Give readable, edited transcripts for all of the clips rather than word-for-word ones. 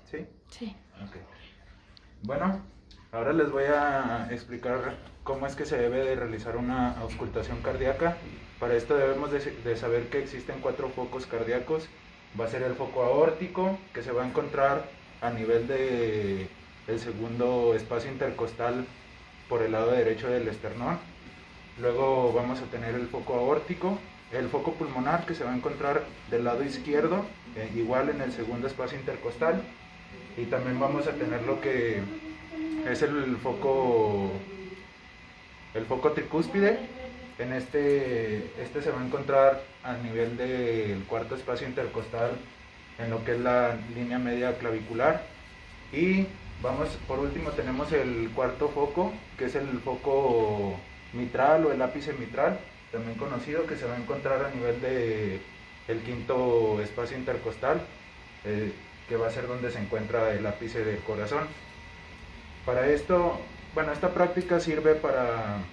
¿Sí? Sí. Ok. Bueno, ahora les voy a explicar cómo es que se debe de realizar una auscultación cardíaca. Para esto debemos de saber que existen 4 focos cardíacos. Va a ser el foco aórtico, que se va a encontrar a nivel de el segundo espacio intercostal por el lado derecho del esternón. Luego vamos a tener el foco aórtico, el foco pulmonar, que se va a encontrar del lado izquierdo, igual en el segundo espacio intercostal. Y también vamos a tener lo que es el foco tricúspide. En este se va a encontrar a nivel del cuarto espacio intercostal, en lo que es la línea media clavicular. Y por último tenemos el cuarto foco, que es el foco mitral o el ápice mitral, también conocido, que se va a encontrar a nivel de el quinto espacio intercostal, que va a ser donde se encuentra el ápice del corazón. Para esto, bueno, esta práctica sirve para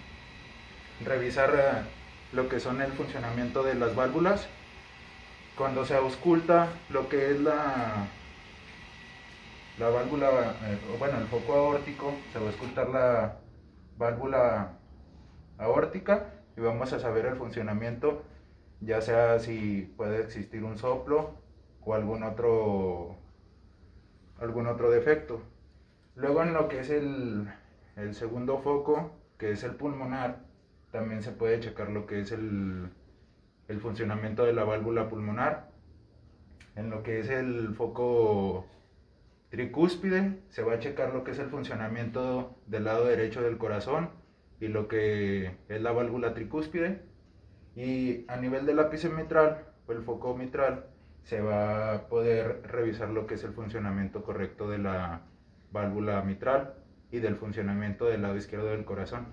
revisar lo que son el funcionamiento de las válvulas. Cuando se ausculta lo que es la válvula, bueno, el foco aórtico, se va a auscultar la válvula aórtica y vamos a saber el funcionamiento, ya sea si puede existir un soplo o algún otro defecto. Luego en lo que es el segundo foco, que es el pulmonar, también se puede checar lo que es el funcionamiento de la válvula pulmonar. En lo que es el foco tricúspide, se va a checar lo que es el funcionamiento del lado derecho del corazón y lo que es la válvula tricúspide. Y a nivel del ápice mitral o el foco mitral, se va a poder revisar lo que es el funcionamiento correcto de la válvula mitral y del funcionamiento del lado izquierdo del corazón.